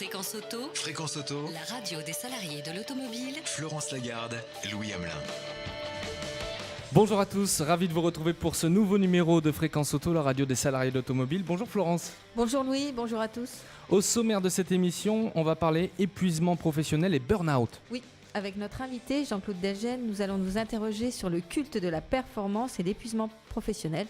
Fréquence Auto, Fréquence Auto, la radio des salariés de l'automobile. Florence Lagarde, Louis Hamelin. Bonjour à tous, ravi de vous retrouver pour ce nouveau numéro de Fréquence Auto, la radio des salariés de l'automobile. Bonjour Florence. Bonjour Louis, bonjour à tous. Au sommaire de cette émission, on va parler épuisement professionnel et burn-out. Oui, avec notre invité Jean-Claude Delgen, nous allons nous interroger sur le culte de la performance et l'épuisement professionnel,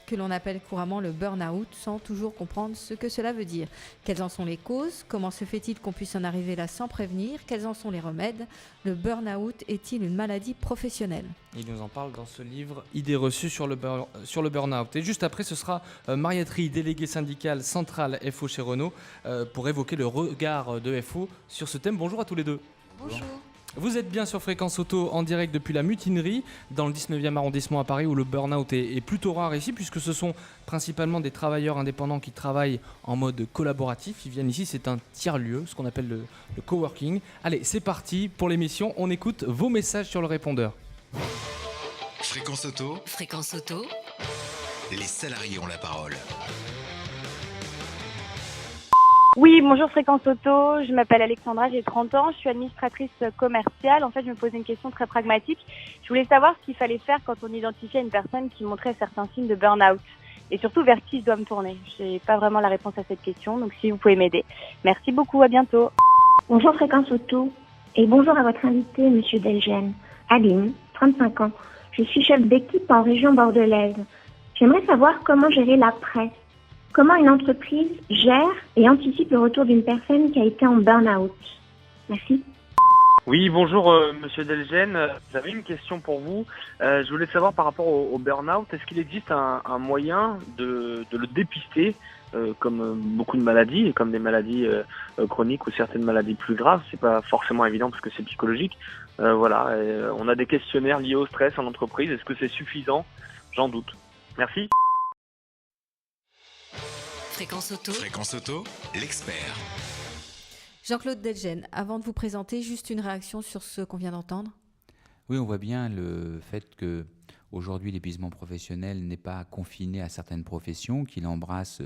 que l'on appelle couramment le burn-out, sans toujours comprendre ce que cela veut dire. Quelles en sont les causes? Comment se fait-il qu'on puisse en arriver là sans prévenir? Quels en sont les remèdes? Le burn-out est-il une maladie professionnelle? Il nous en parle dans ce livre « Idées reçues sur le burn-out ». Et juste après, ce sera Mariette Rie, déléguée syndicale centrale FO chez Renault, pour évoquer le regard de FO sur ce thème. Bonjour à tous les deux. Bonjour. Vous êtes bien sur Fréquence Auto en direct depuis la Mutinerie, dans le 19e arrondissement à Paris, où le burn-out est plutôt rare ici, puisque ce sont principalement des travailleurs indépendants qui travaillent en mode collaboratif. Ils viennent ici, c'est un tiers-lieu, ce qu'on appelle le coworking. Allez, c'est parti pour l'émission, on écoute vos messages sur le répondeur. Fréquence Auto, Fréquence Auto, les salariés ont la parole. Oui, bonjour Fréquence Auto, je m'appelle Alexandra, j'ai 30 ans, je suis administratrice commerciale. En fait, je me posais une question très pragmatique. Je voulais savoir ce qu'il fallait faire quand on identifiait une personne qui montrait certains signes de burn-out. Et surtout, vers qui je dois me tourner. Je n'ai pas vraiment la réponse à cette question, donc si vous pouvez m'aider. Merci beaucoup, à bientôt. Bonjour Fréquence Auto et bonjour à votre invité, Monsieur Delgen. Aline, 35 ans. Je suis chef d'équipe en région bordelaise. J'aimerais savoir comment gérer l'après. Comment une entreprise gère et anticipe le retour d'une personne qui a été en burn-out. Merci. Oui, bonjour Monsieur Delgen. J'avais une question pour vous. Je voulais savoir par rapport au burn-out, est-ce qu'il existe un moyen de le dépister comme beaucoup de maladies, et comme des maladies chroniques ou certaines maladies plus graves? C'est pas forcément évident parce que c'est psychologique. Voilà, on a des questionnaires liés au stress en entreprise. Est-ce que c'est suffisant? J'en doute. Merci. Fréquence Auto, Fréquence Auto, l'expert. Jean-Claude Delgen, avant de vous présenter, juste une réaction sur ce qu'on vient d'entendre. Oui, on voit bien le fait que aujourd'hui l'épuisement professionnel n'est pas confiné à certaines professions, qu'il embrasse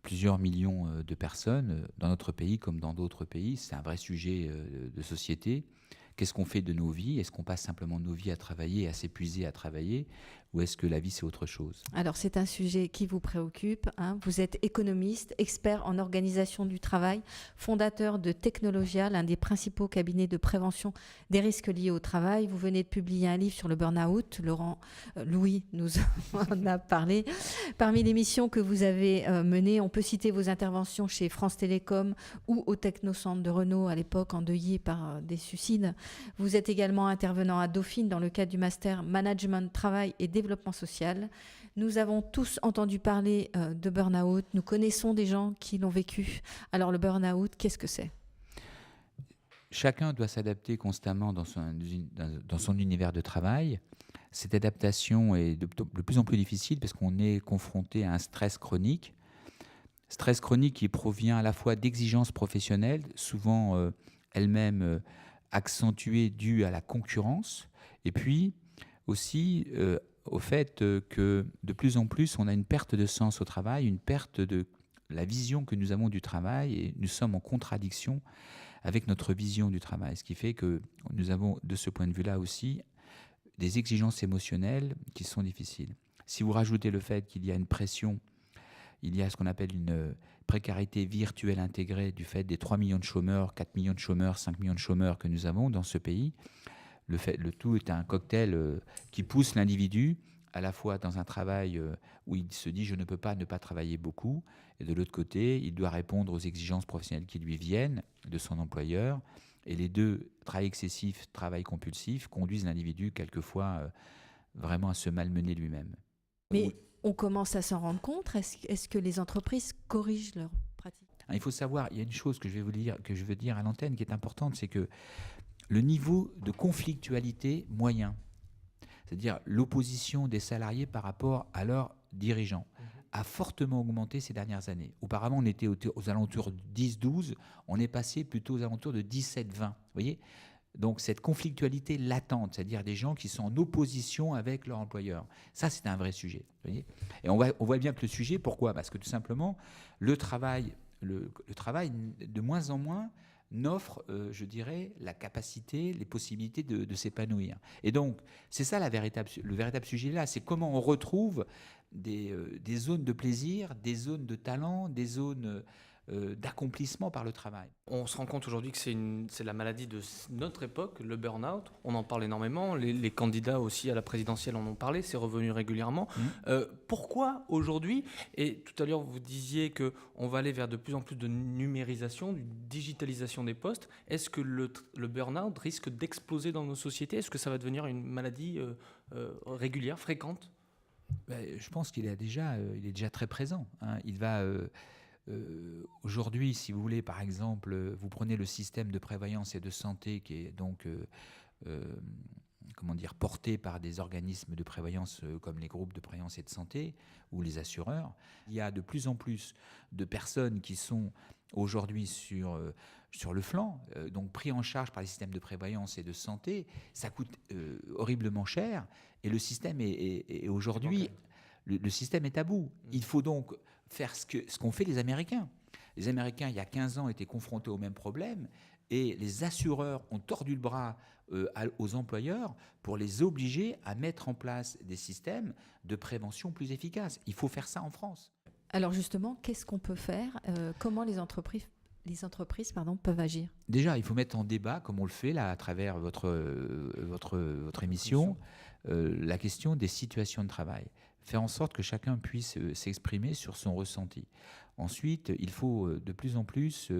plusieurs millions de personnes dans notre pays comme dans d'autres pays. C'est un vrai sujet de société. Qu'est-ce qu'on fait de nos vies? Est-ce qu'on passe simplement nos vies à travailler, à s'épuiser à travailler, ou est-ce que la vie c'est autre chose? Alors c'est un sujet qui vous préoccupe, hein. Vous êtes économiste, expert en organisation du travail, fondateur de Technologia, l'un des principaux cabinets de prévention des risques liés au travail. Vous venez de publier un livre sur le burn-out. Louis nous en a parlé. Parmi les missions que vous avez menées, on peut citer vos interventions chez France Télécom ou au Technocentre de Renault, à l'époque endeuillé par des suicides. Vous êtes également intervenant à Dauphine dans le cadre du master Management, Travail et Développement social. Nous avons tous entendu parler de burn-out. Nous connaissons des gens qui l'ont vécu. Alors le burn-out, qu'est-ce que c'est? Chacun doit s'adapter constamment dans son univers de travail. Cette adaptation est de plus en plus difficile parce qu'on est confronté à un stress chronique. Stress chronique qui provient à la fois d'exigences professionnelles, souvent elles-mêmes accentuées dues à la concurrence, et puis aussi au fait que de plus en plus on a une perte de sens au travail, une perte de la vision que nous avons du travail, et nous sommes en contradiction avec notre vision du travail, ce qui fait que nous avons de ce point de vue-là aussi des exigences émotionnelles qui sont difficiles. Si vous rajoutez le fait qu'il y a une pression, il y a ce qu'on appelle une précarité virtuelle intégrée du fait des 3 millions de chômeurs, 4 millions de chômeurs, 5 millions de chômeurs que nous avons dans ce pays. Le tout est un cocktail qui pousse l'individu à la fois dans un travail où il se dit « je ne peux pas ne pas travailler beaucoup » et de l'autre côté, il doit répondre aux exigences professionnelles qui lui viennent de son employeur. Et les deux, travail excessif, travail compulsif, conduisent l'individu quelquefois vraiment à se malmener lui-même. Mais on commence à s'en rendre compte. Est-ce que les entreprises corrigent leurs pratiques? Il faut savoir, il y a une chose que je veux dire à l'antenne qui est importante, c'est que le niveau de conflictualité moyen, c'est-à-dire l'opposition des salariés par rapport à leurs dirigeants, a fortement augmenté ces dernières années. Auparavant, on était aux alentours de 10-12, on est passé plutôt aux alentours de 17-20. Vous voyez ? Donc cette conflictualité latente, c'est-à-dire des gens qui sont en opposition avec leur employeur, ça c'est un vrai sujet. Vous voyez ? Et on voit bien que le sujet, pourquoi ? Parce que tout simplement, le travail le travail, de moins en moins, n'offre, je dirais, la capacité, les possibilités de s'épanouir. Et donc, c'est ça le véritable sujet là, c'est comment on retrouve des zones de plaisir, des zones de talent, des zones d'accomplissement par le travail. On se rend compte aujourd'hui que c'est la maladie de notre époque, le burn-out. On en parle énormément. Les candidats aussi à la présidentielle en ont parlé. C'est revenu régulièrement. Pourquoi aujourd'hui, et tout à l'heure vous disiez qu'on va aller vers de plus en plus de numérisation, de digitalisation des postes. Est-ce que le burn-out risque d'exploser dans nos sociétés? Est-ce que ça va devenir une maladie régulière, fréquente? Je pense qu'il est déjà très présent. Il va... aujourd'hui, si vous voulez, par exemple, vous prenez le système de prévoyance et de santé qui est donc porté par des organismes de prévoyance comme les groupes de prévoyance et de santé ou les assureurs. Il y a de plus en plus de personnes qui sont aujourd'hui sur le flanc, donc pris en charge par les systèmes de prévoyance et de santé. Ça coûte horriblement cher et le système est aujourd'hui... Le système est à bout. Il faut donc faire ce qu'ont fait les Américains. Les Américains, il y a 15 ans, étaient confrontés au même problème et les assureurs ont tordu le bras aux employeurs pour les obliger à mettre en place des systèmes de prévention plus efficaces. Il faut faire ça en France. Alors justement, qu'est-ce qu'on peut faire? Comment les entreprises peuvent agir? Déjà, il faut mettre en débat, comme on le fait là à travers votre émission, la question des situations de travail. Faire en sorte que chacun puisse s'exprimer sur son ressenti. Ensuite, il faut de plus en plus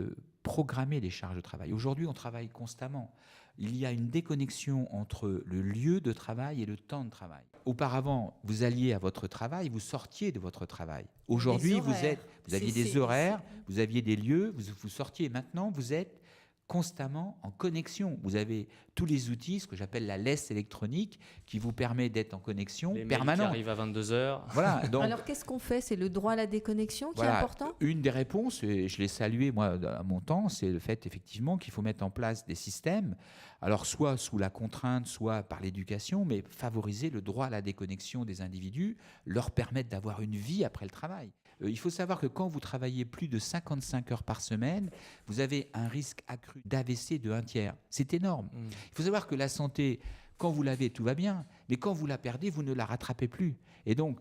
programmer les charges de travail. Aujourd'hui, on travaille constamment. Il y a une déconnexion entre le lieu de travail et le temps de travail. Auparavant, vous alliez à votre travail, vous sortiez de votre travail. Aujourd'hui, vous aviez des horaires, vous aviez des lieux, vous sortiez. Maintenant, vous êtes constamment en connexion. Vous avez tous les outils, ce que j'appelle la laisse électronique, qui vous permet d'être en connexion permanente. Les mails qui arrivent à 22h. Voilà, donc, alors qu'est-ce qu'on fait? C'est le droit à la déconnexion qui est important? Une des réponses, et je l'ai salué moi à mon temps, c'est le fait effectivement qu'il faut mettre en place des systèmes, alors soit sous la contrainte, soit par l'éducation, mais favoriser le droit à la déconnexion des individus, leur permettre d'avoir une vie après le travail. Il faut savoir que quand vous travaillez plus de 55 heures par semaine, vous avez un risque accru d'AVC de 1/3. C'est énorme. Il faut savoir que la santé, quand vous l'avez, tout va bien, mais quand vous la perdez, vous ne la rattrapez plus. Et donc,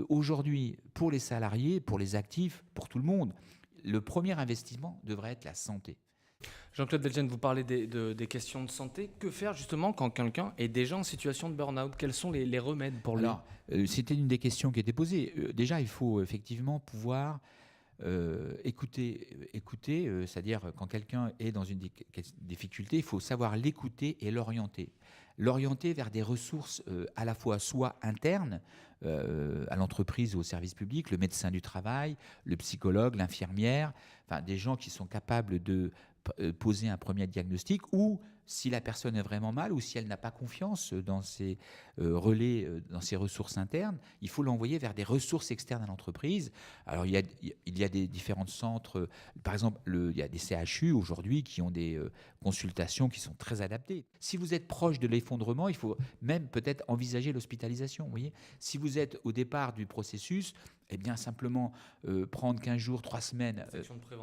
aujourd'hui, pour les salariés, pour les actifs, pour tout le monde, le premier investissement devrait être la santé. Jean-Claude Delgen, vous parlez des questions de santé. Que faire justement quand quelqu'un est déjà en situation de burn-out? Quels sont les remèdes pour lui? Alors, c'était une des questions qui était posée. Déjà, il faut effectivement pouvoir écouter, c'est-à-dire quand quelqu'un est dans une difficulté, il faut savoir l'écouter et l'orienter vers des ressources à la fois soit internes à l'entreprise ou au service public, le médecin du travail, le psychologue, l'infirmière, enfin des gens qui sont capables de poser un premier diagnostic, ou si la personne est vraiment mal ou si elle n'a pas confiance dans ses relais, dans ses ressources internes, il faut l'envoyer vers des ressources externes à l'entreprise. Alors il y a des différents centres, par exemple il y a des CHU aujourd'hui qui ont des consultations qui sont très adaptées. Si vous êtes proche de l'effondrement, il faut même peut-être envisager l'hospitalisation. Vous voyez, si vous êtes au départ du processus, eh bien simplement prendre 15 jours, 3 semaines.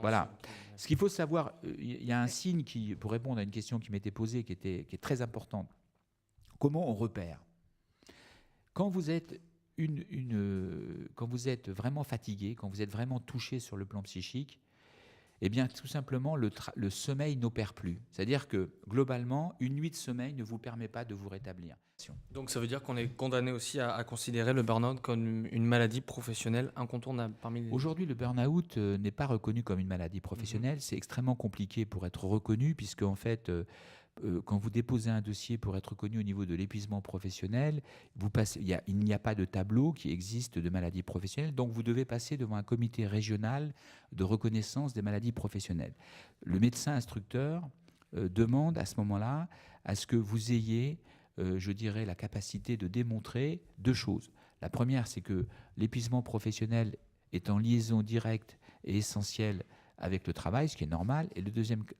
Voilà. Ce qu'il faut savoir, il y a un signe qui, pour répondre à une question qui m'était posée, qui est très importante. Comment on repère? Quand vous êtes quand vous êtes vraiment fatigué, quand vous êtes vraiment touché sur le plan psychique, eh bien, tout simplement, le sommeil n'opère plus. C'est-à-dire que, globalement, une nuit de sommeil ne vous permet pas de vous rétablir. Donc, ça veut dire qu'on est condamné aussi à considérer le burn-out comme une maladie professionnelle incontournable parmi les... Aujourd'hui, le burn-out n'est pas reconnu comme une maladie professionnelle. C'est extrêmement compliqué pour être reconnu, puisque, en fait, quand vous déposez un dossier pour être reconnu au niveau de l'épuisement professionnel, il n'y a pas de tableau qui existe de maladie professionnelle, donc vous devez passer devant un comité régional de reconnaissance des maladies professionnelles. Le médecin instructeur demande à ce moment-là à ce que vous ayez, je dirais, la capacité de démontrer 2 choses. La première, c'est que l'épuisement professionnel est en liaison directe et essentielle avec le travail, ce qui est normal. Et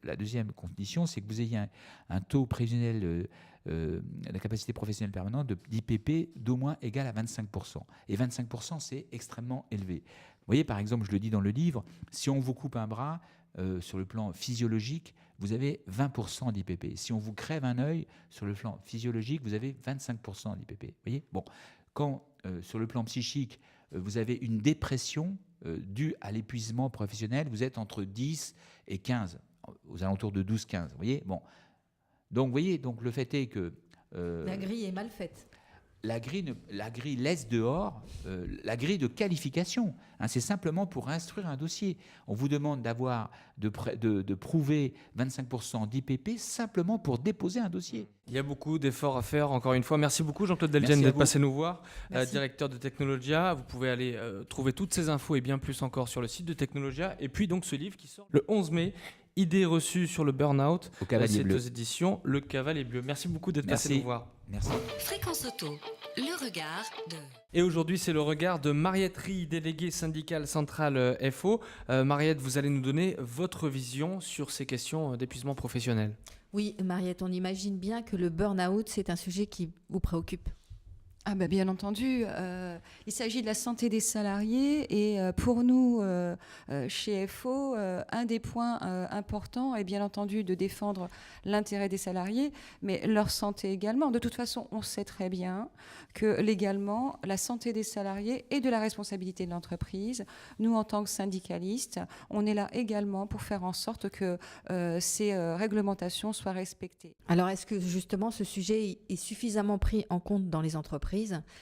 la deuxième condition, c'est que vous ayez un taux prévisionnel de la capacité professionnelle permanente d'IPP d'au moins égal à 25%. Et 25%, c'est extrêmement élevé. Vous voyez, par exemple, je le dis dans le livre, si on vous coupe un bras, sur le plan physiologique, vous avez 20% d'IPP. Si on vous crève un œil, sur le plan physiologique, vous avez 25% d'IPP. Vous voyez ? Bon, quand sur le plan psychique, vous avez une dépression due à l'épuisement professionnel, vous êtes entre 10 et 15, aux alentours de 12-15. Vous voyez ? Bon. Donc, vous voyez, donc le fait est que... la grille est mal faite. La grille laisse dehors la grille de qualification. Hein, c'est simplement pour instruire un dossier. On vous demande de prouver 25% d'IPP simplement pour déposer un dossier. Il y a beaucoup d'efforts à faire, encore une fois. Merci beaucoup Jean-Claude Delgen d'être passé nous voir, directeur de Technologia. Vous pouvez aller trouver toutes ces infos et bien plus encore sur le site de Technologia. Et puis donc ce livre qui sort le 11 mai, Idées reçues sur le burn-out, au Cavalier Bleu. Ces deux éditions, Le Cavalier Bleu. Merci beaucoup d'être passé nous voir. Merci. Fréquence Auto, le regard de... Et aujourd'hui, c'est le regard de Mariette Rie, déléguée syndicale centrale FO. Mariette, vous allez nous donner votre vision sur ces questions d'épuisement professionnel. Oui, Mariette, on imagine bien que le burn-out, c'est un sujet qui vous préoccupe. Ah bah bien entendu, il s'agit de la santé des salariés et pour nous, chez FO, un des points importants est bien entendu de défendre l'intérêt des salariés, mais leur santé également. De toute façon, on sait très bien que légalement, la santé des salariés est de la responsabilité de l'entreprise. Nous, en tant que syndicalistes, on est là également pour faire en sorte que ces réglementations soient respectées. Alors, est-ce que justement ce sujet est suffisamment pris en compte dans les entreprises ?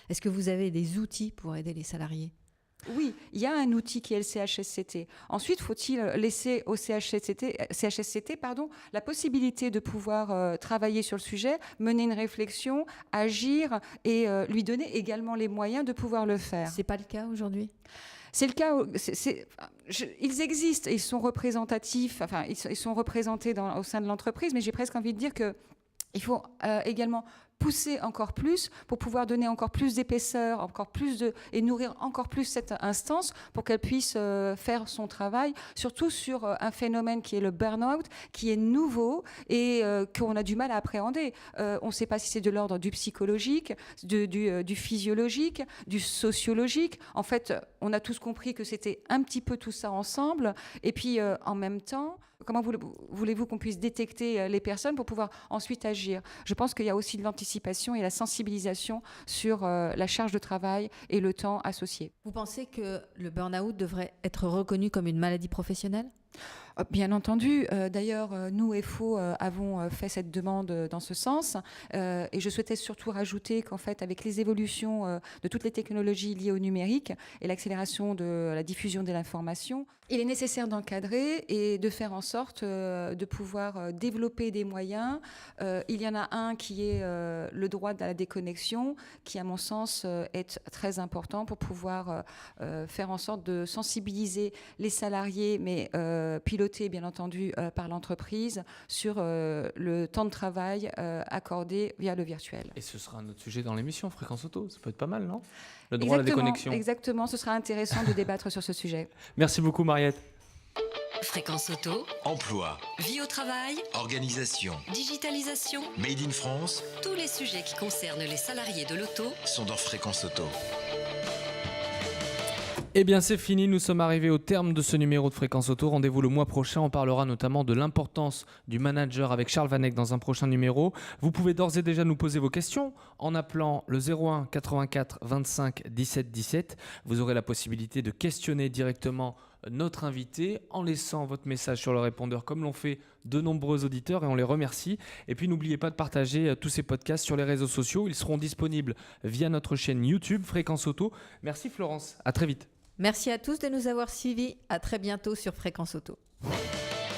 Est-ce que vous avez des outils pour aider les salariés ? Oui, il y a un outil qui est le CHSCT. Ensuite, faut-il laisser au CHSCT la possibilité de pouvoir travailler sur le sujet, mener une réflexion, agir et lui donner également les moyens de pouvoir le faire. C'est pas le cas aujourd'hui ? C'est le cas. Ils existent, ils sont représentatifs. Enfin, ils sont représentés au sein de l'entreprise, mais j'ai presque envie de dire que il faut également pousser encore plus pour pouvoir donner encore plus d'épaisseur, et nourrir encore plus cette instance pour qu'elle puisse faire son travail, surtout sur un phénomène qui est le burn-out, qui est nouveau et qu'on a du mal à appréhender. On ne sait pas si c'est de l'ordre du psychologique, du physiologique, du sociologique. En fait, on a tous compris que c'était un petit peu tout ça ensemble. Et puis, en même temps, comment voulez-vous qu'on puisse détecter les personnes pour pouvoir ensuite agir ? Je pense qu'il y a aussi de l'anticipation et la sensibilisation sur la charge de travail et le temps associé. Vous pensez que le burn-out devrait être reconnu comme une maladie professionnelle ? Bien entendu. D'ailleurs, nous, FO, avons fait cette demande dans ce sens. Et je souhaitais surtout rajouter qu'en fait, avec les évolutions de toutes les technologies liées au numérique et l'accélération de la diffusion de l'information, il est nécessaire d'encadrer et de faire en sorte de pouvoir développer des moyens. Il y en a un qui est le droit à la déconnexion, qui, à mon sens, est très important pour pouvoir faire en sorte de sensibiliser les salariés, mais piloté bien entendu par l'entreprise sur le temps de travail accordé via le virtuel. Et ce sera un autre sujet dans l'émission Fréquence Auto, ça peut être pas mal, non ? Le droit à la déconnexion. Exactement, ce sera intéressant de débattre sur ce sujet. Merci beaucoup Mariette. Fréquence Auto, Emploi, vie au travail, organisation, digitalisation, Made in France tous les sujets qui concernent les salariés de l'auto sont dans Fréquence Auto. Eh bien c'est fini, nous sommes arrivés au terme de ce numéro de Fréquence Auto. Rendez-vous le mois prochain, on parlera notamment de l'importance du manager avec Charles Vanek dans un prochain numéro. Vous pouvez d'ores et déjà nous poser vos questions en appelant le 01 84 25 17 17. Vous aurez la possibilité de questionner directement notre invité en laissant votre message sur le répondeur comme l'ont fait de nombreux auditeurs et on les remercie. Et puis n'oubliez pas de partager tous ces podcasts sur les réseaux sociaux. Ils seront disponibles via notre chaîne YouTube Fréquence Auto. Merci Florence, à très vite. Merci à tous de nous avoir suivis. À très bientôt sur Fréquence Auto.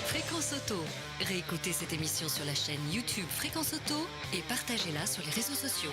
Fréquence Auto. Réécoutez cette émission sur la chaîne YouTube Fréquence Auto et partagez-la sur les réseaux sociaux.